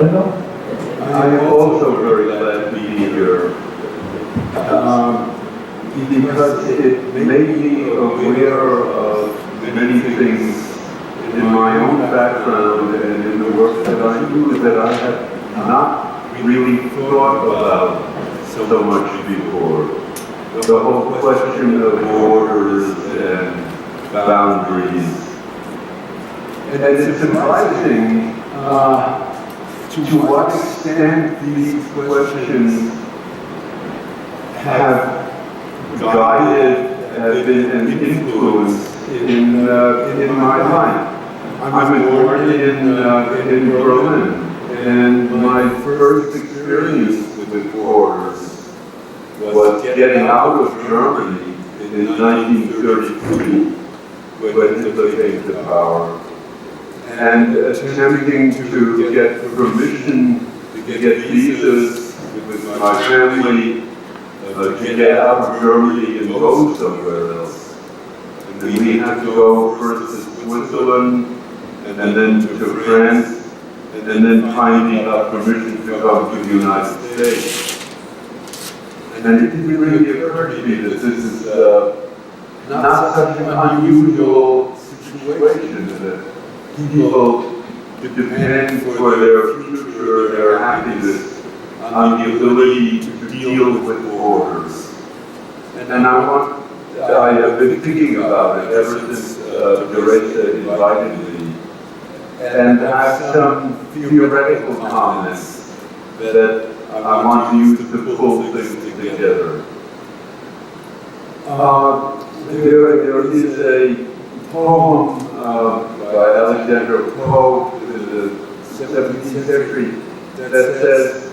I am also very glad to be here because it made me aware of many things in my own background and in the work that I do that I had not really thought about so much before. The whole question of borders and boundaries. And it's surprising to what extent these questions have guided, have been an influence in my life. I was born in Berlin, and my first experience with borders was getting out of Germany in 1933 when Hitler came to power, and attempting to get permission to get visas with my family to get out of Germany and go somewhere else. And we had to go first to Switzerland, and then to France, and then finally got permission to come to the United States. And it didn't really occur to me that this is not such an unusual situation, that people depend for their future, their happiness, on the ability to deal with borders. And I have been thinking about it ever since Teresa invited me, and I have some theoretical comments that I want to use to pull things together. There is a poem by Alexander Poe in the 17th century that says,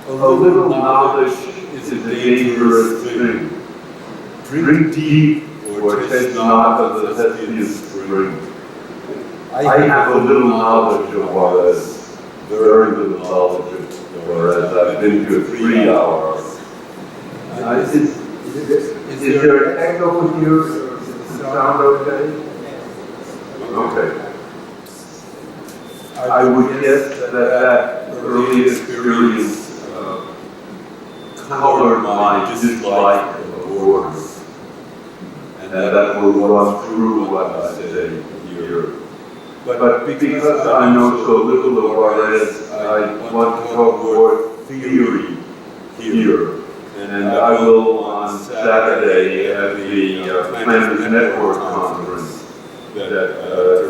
"A little knowledge is a dangerous thing. Drink deep or taste not of the Thespian spring." I have a little knowledge of Juarez, very little knowledge of Juarez. I've been to 3 hours. Is there an echo with you? Does it sound okay? Okay. I would guess that early experience colored my dislike of borders, and that will run through what I say here. But because I know so little of Juarez, I want to talk more theory here. And I will on Saturday at the Planners Network Conference that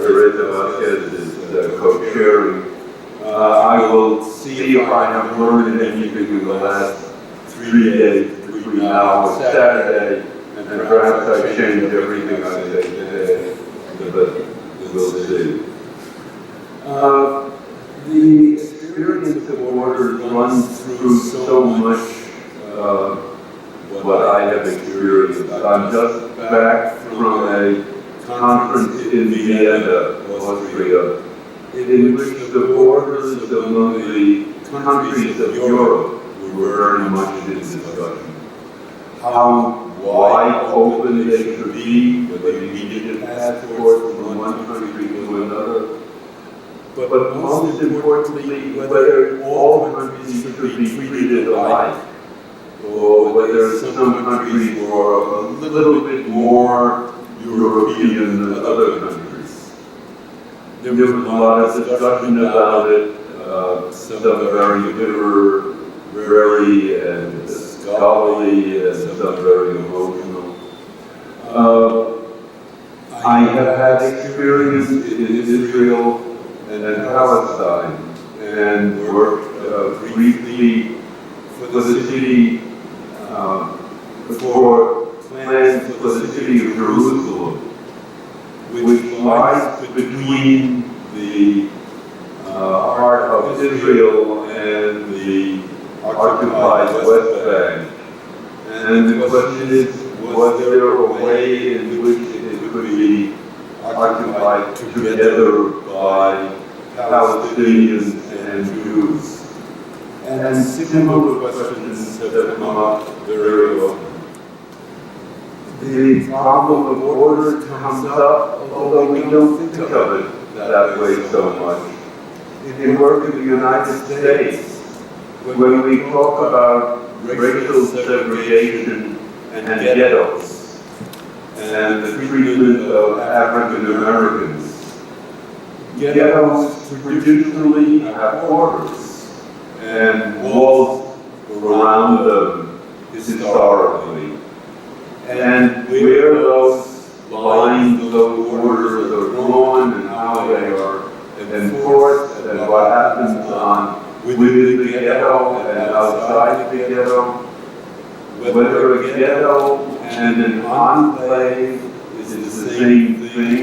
Teresa Vasquez is co-chairing. I will see if I have learned anything in the last 3 days between now and Saturday, and perhaps I change everything I say today, but we'll see. The experience of borders runs through so much what I have experienced. I'm just back from a conference in Vienna, Austria, in which the borders among the countries of Europe were very much in discussion. How wide open they should be, whether you needed a passport from one country to another, but most importantly, whether all countries should be treated alike, or whether some countries were a little bit more European than other countries. There was a lot of discussion about it, some very bitter, very and scholarly, and some very emotional. I have had experience in Israel and in Palestine, and worked briefly for the city, for plans for the city of Jerusalem, which lies between the heart of Israel and the occupied West Bank. And the question is, was there a way in which it could be occupied together by Palestinians and Jews? And similar questions have come up very often. The problem of border comes up, although we don't think of it that way so much, in work in the United States, when we talk about racial segregation and ghettos, and the treatment of African Americans, ghettos traditionally have borders and walls around them historically. And where those lines, those borders are drawn and how they are enforced and what happens within the ghetto and outside the ghetto, whether a ghetto and an enclave is the same thing.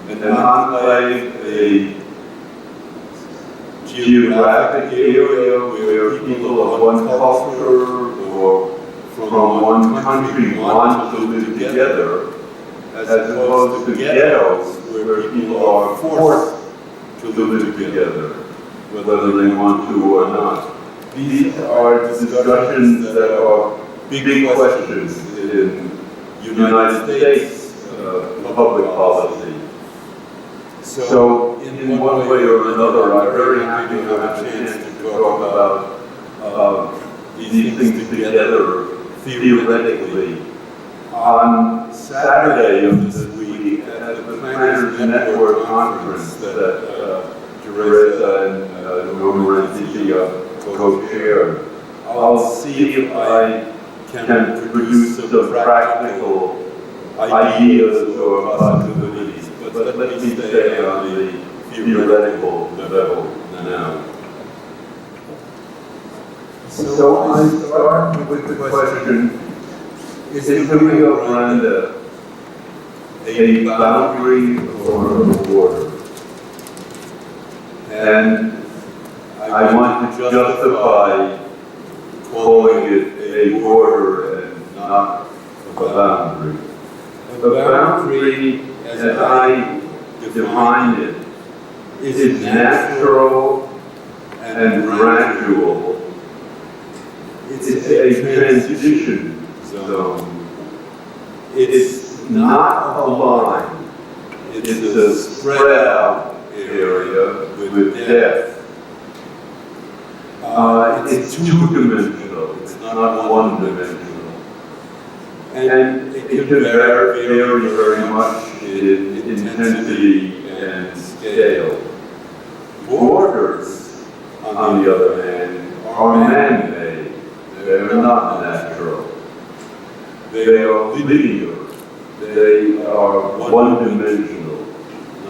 An enclave, a geographic area where people of one culture or from one country want to live together, as opposed to ghettos where people are forced to live together, whether they want to or not. These are discussions that are big questions in United States public policy. So, in one way or another, I'm very happy to have a chance to talk about these things together theoretically. On Saturday of this week, at the Planners Network Conference that Teresa and Norma and co-chair, I'll see if I can produce some practical ideas or possibilities. But let me stay on the theoretical level now. So I start with the question, is the Rio Grande a boundary or a border? And I want to justify calling it a border and not a boundary. A boundary, as I define it, is natural and gradual. It's a transition zone. It's not a line. It's a spread out area with depth. It's two-dimensional. It's not one-dimensional. And it can vary very much in intensity and scale. Borders, on the other hand, are man-made. They are not natural. They are linear. They are one-dimensional,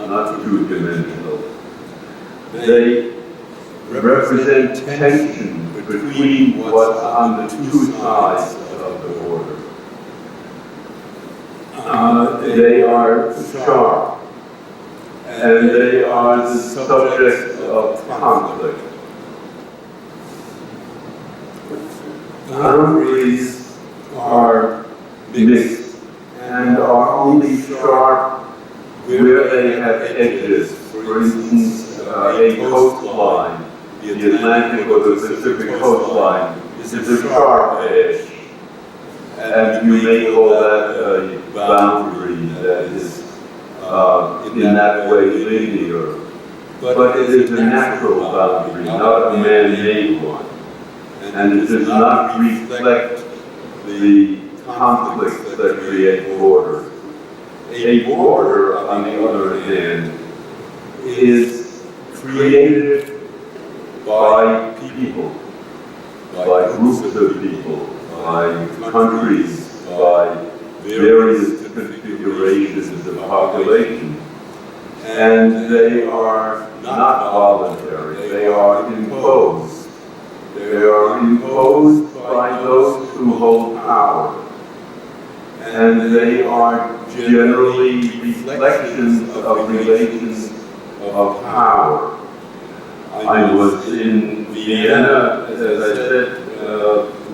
not two-dimensional. They represent tension between what's on the two sides of the border. They are sharp, and they are the subject of conflict. Boundaries are mixed and are only sharp where they have edges. For instance, a coastline, the Atlantic or the Pacific coastline, is a sharp edge. And you may call that a boundary that is in that way linear. But it is a natural boundary, not a man-made one. And it does not reflect the conflicts that create borders. A border, on the other hand, is created by people, by groups of people, by countries, by various configurations of population. And they are not voluntary, they are imposed. They are imposed by those who hold power. And they are generally reflections of relations of power. I was in Vienna, as I said,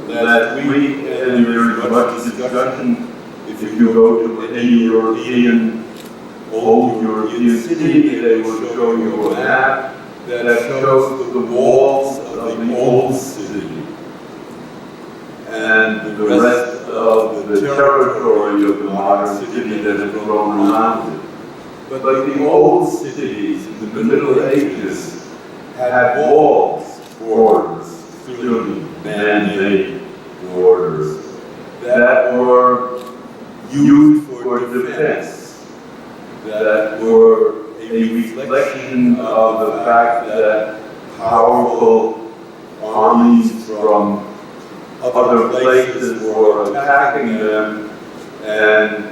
last week, and there is much discussion. If you go to any old European city, they will show you a map that shows the walls of the old city and the rest of the territory of the modern city that has grown around it. But the old cities in the Middle Ages had walls, borders, through man-made borders that were used for defense, that were a reflection of the fact that powerful armies from other places were attacking them, and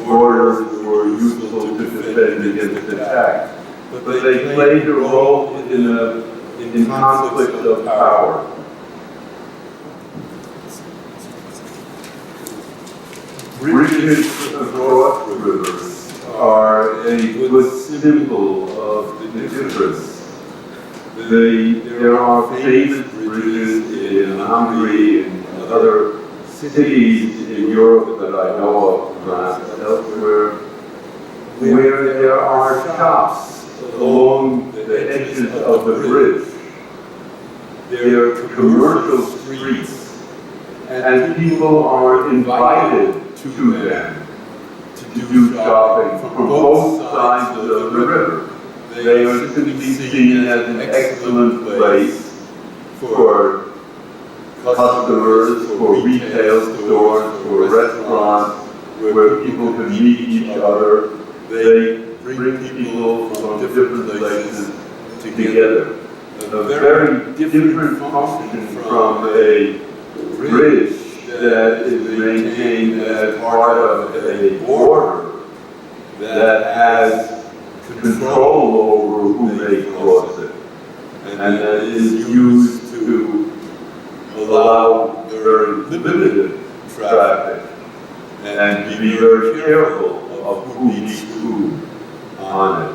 borders were useful to defend against attack. But they played a role in conflict of power. Bridges across rivers are a good symbol of the difference. There are famous bridges in Hungary and other cities in Europe that I know of, perhaps elsewhere, where there are shops along the edges of the bridge. There are commercial streets, and people are invited to them to do shopping from both sides of the river. They are simply seen as an excellent place for customers, for retail stores, for restaurants, where people can meet each other. They bring people from different places together. A very different function from a bridge that is maintained as part of a border that has control over who may cross it, and that is used to allow very limited traffic and to be very careful of who meets who on it.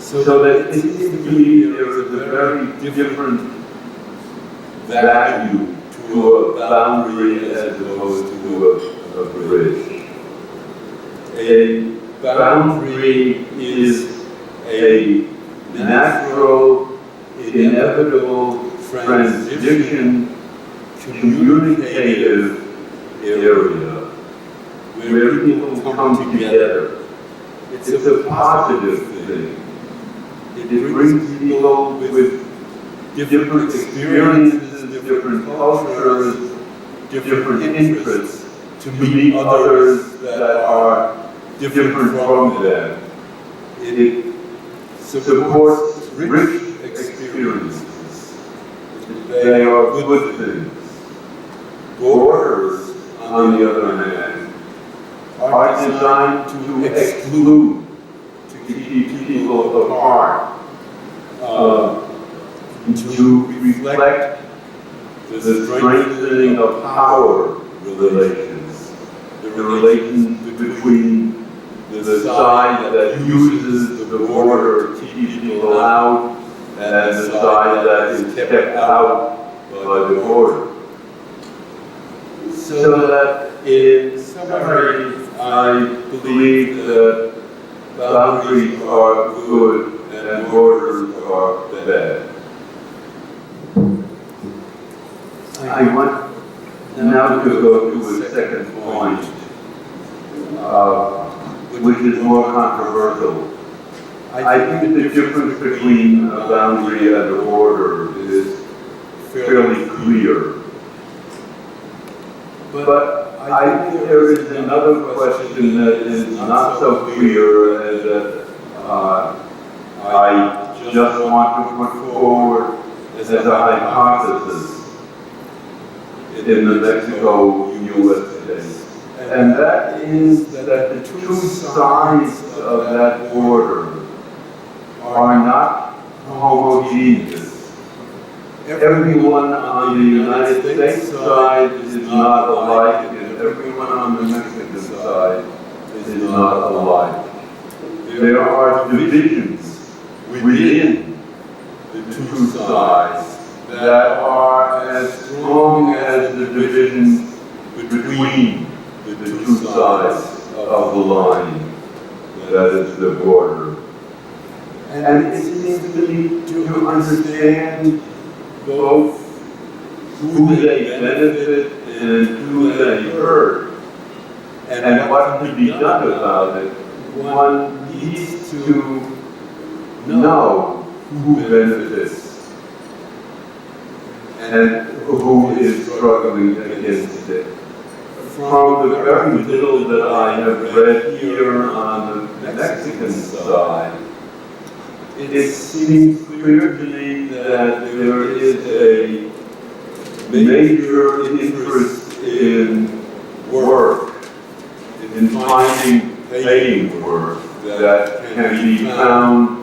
So that it seems to me there is a very different value to a boundary as opposed to a bridge. A boundary is a natural, inevitable transition, communicative area where people come together. It's a positive thing. It brings people with different experiences, different cultures, different interests to meet others that are different from them. It supports rich experiences. They are good things. Borders, on the other hand, are designed to exclude, to keep people apart, to reflect the strengthening of power relations, the relations between the side that uses the border to keep people out and the side that is kept out by the border. So that in summary, I believe that boundaries are good and borders are bad. I want now to go to a second point, which is more controversial. I think the difference between a boundary and a border is fairly clear. But I think there is another question that is not so clear and that I just want to put forward as a hypothesis in the Mexico-US case. And that is that the two sides of that border are not homogeneous. Everyone on the United States side is not alike, and everyone on the Mexican side is not alike. There are divisions within the two sides that are as strong as the divisions between the two sides of the line, that is the border. And it seems to me to understand both who they benefit and who they hurt, and what to be done about it, one needs to know who benefits and who is struggling against it. From the very little that I have read here on the Mexican side, it seems clear to me that there is a major interest in work, in finding paying work that can be found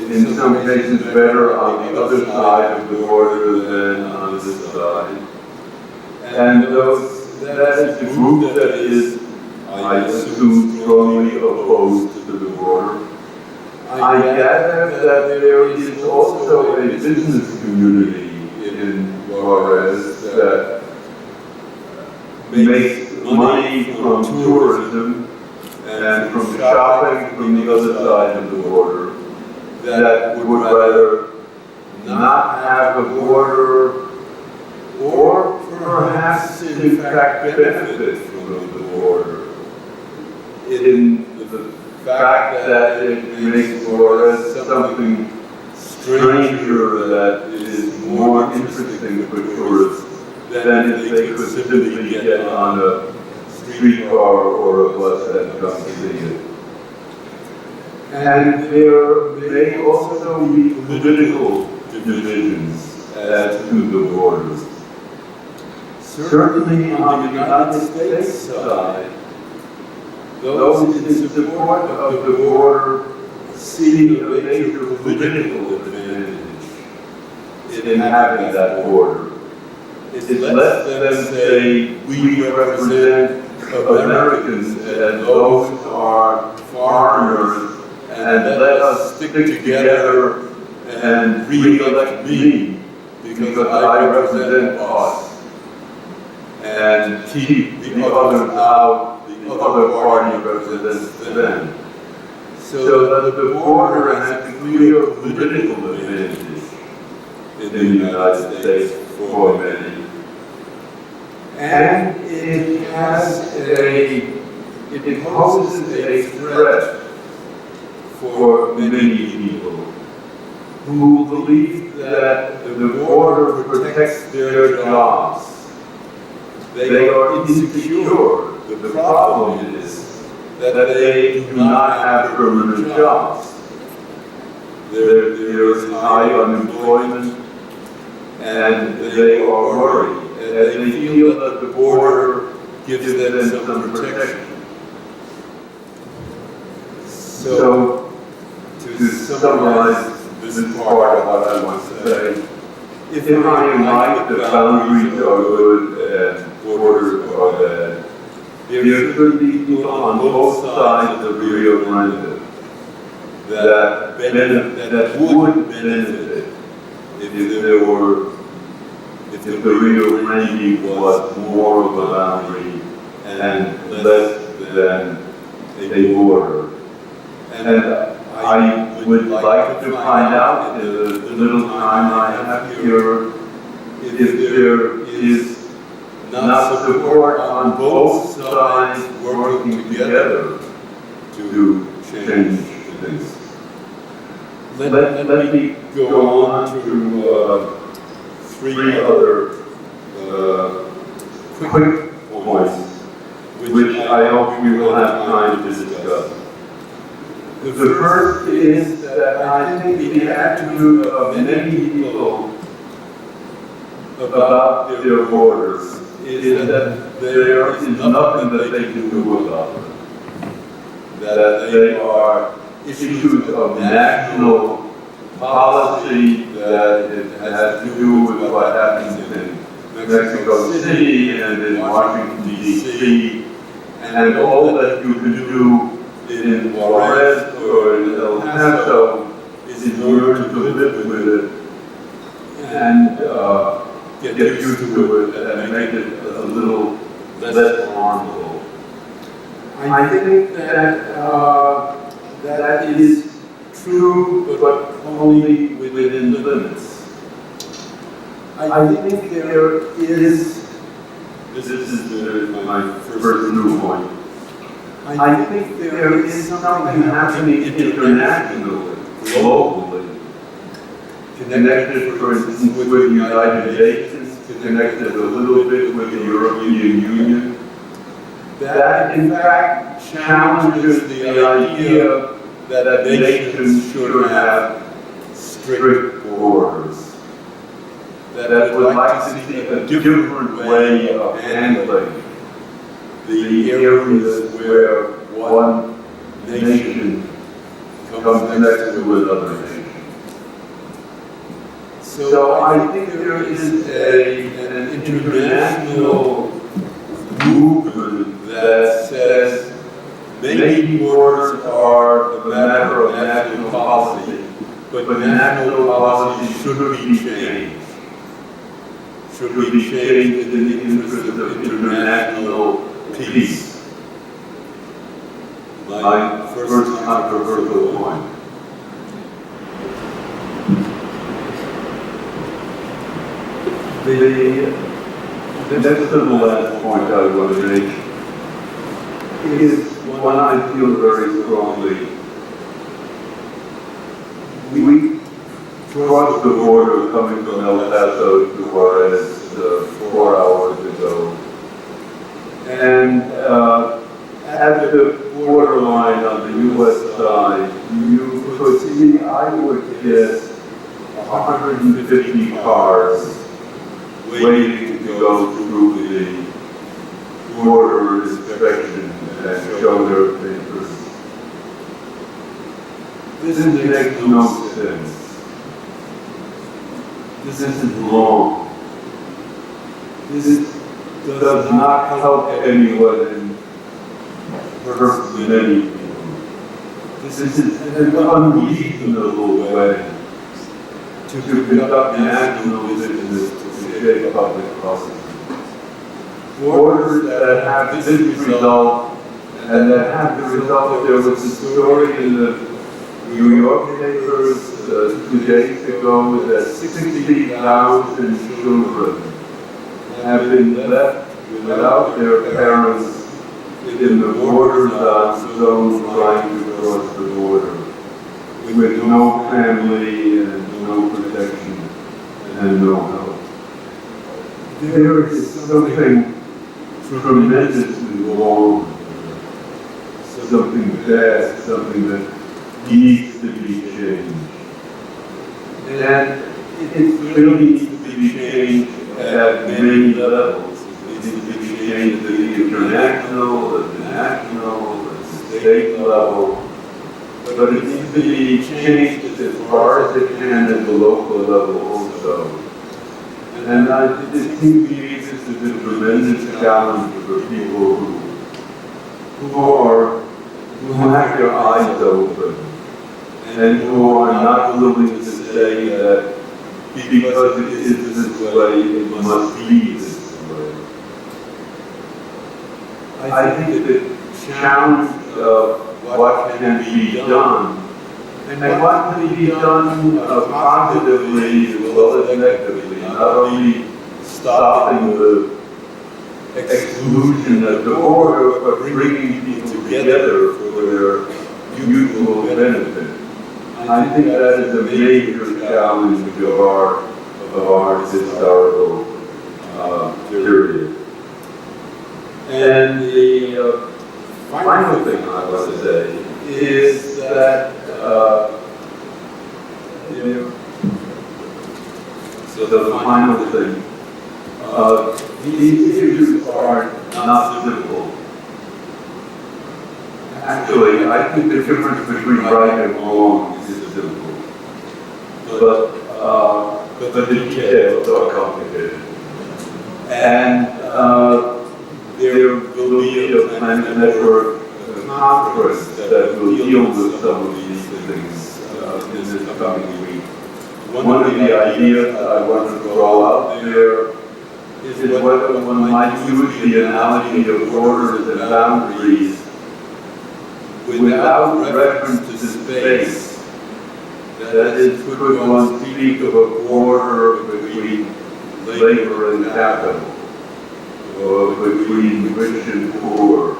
in some cases better on the other side of the border than on this side. And that is a group that is, I assume, strongly opposed to the border. I gather that there is also a business community in Juarez that makes money from tourism and from shopping from the other side of the border, that would rather not have a border, or perhaps in fact benefit from the border, in the fact that it makes Juarez something stranger that is more interesting for tourists than if they could simply get on a streetcar or a bus and come see it. And there may also be political divisions as to the borders. Certainly on the United States side, those in support of the border see a major political advantage in having that border. It lets them say, we represent Americans and those are foreigners, and let us stick together and re-elect me because I represent us, and keep the others out, the other party represents them. So that the border has a clear political advantage in the United States for many. And it poses a threat for many people who believe that the border protects their jobs. They are insecure. The problem is that they do not have permanent jobs. There is high unemployment, and they are worried. And they feel that the border gives them some protection. So, to summarize this part of what I want to say, if I am right, the boundaries are good and borders are bad, there should be people on both sides of the Rio Grande that would benefit if the Rio Grande was more of a boundary and less than a border. And I would like to find out in the little time I have here if there is not support on both sides working together to change things. Let me go on to three other quick points, which I hope we will have time to discuss. The first is that I think the attitude of many people about their borders is that there is nothing that they can do about them. That they are issues of national policy, that it has to do with what happens in Mexico City and in Washington, D.C., and all that you can do in Juarez or in El Paso is learn to live with it and get used to it and make it a little less harmful. I think that that is true, but only within the limits. I think there is, this is my first new point, I think there is something happening internationally, globally, connected, for instance, with the United Nations, connected a little bit with the European Union. That, in fact, challenges the idea that nations should have strict borders, that would like to see a different way of handling the areas where one nation comes next to another nation. So I think there is an international movement that says maybe borders are a matter of national policy, but national policy should be changed. Should be changed in the interest of international peace. My first controversial point. The next to the last point I want to make is one I feel very strongly. We crossed the border coming from El Paso to Juarez 4 hours ago. And at the borderline on the U.S. side, you could see, I would guess, 150 cars waiting to go through the border inspection and show their papers. This makes no sense. This is wrong. This does not help anyone and hurts many people. This is an unreasonable way to conduct national business, to shape public policy. Borders that have this result, and that have the result, there was a story in the New York papers 2 days ago that 60,000 children have been left without their parents in the border zone trying to cross the border, with no family and no protection and no help. There is something tremendously wrong, something bad, something that needs to be changed. And it really needs to be changed at many levels. It needs to be changed at the international, at the national, at the state level, but it needs to be changed as far as it can at the local level also. And it seems to me this is a tremendous challenge for people who have their eyes open and who are not willing to say that because it is this way, it must be this way. I think the challenge of what can be done, and what can be done positively as well as negatively, not only stopping the exclusion at the border, but bringing people together for their mutual benefit. I think that is a major challenge of our historical period. And the final thing I want to say is that so the final thing, these issues are not simple. Actually, I think the difference between right and wrong is simple, but the details are complicated. And there will be a planet network conference that will deal with some of these things in this coming week. One of the ideas I want to throw out there is what one might use the analogy of borders and boundaries without reference to space. That is, could one speak of a border between labor and capital, or between rich and poor,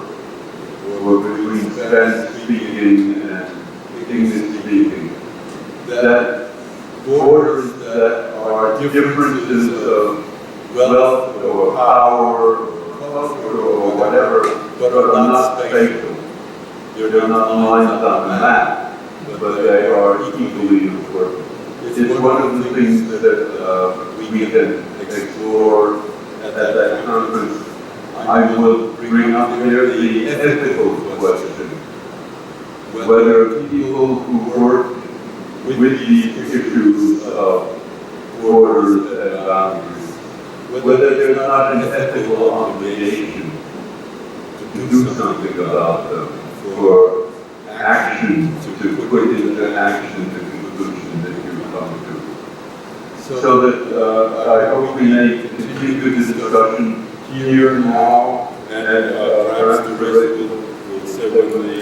or between Spanish-speaking and English-speaking? That borders differences of wealth or power or culture or whatever, but are not spatial. They're not lines on the map, but they are equally important. It's one of the things that we can explore at that conference. I will bring up there the ethical question, whether people who work with these issues of borders and boundaries, whether there's not an ethical obligation to do something about them, for action, to put into action the conclusion that you come to. So that I hope we may continue the discussion here now, and perhaps the rest will say when the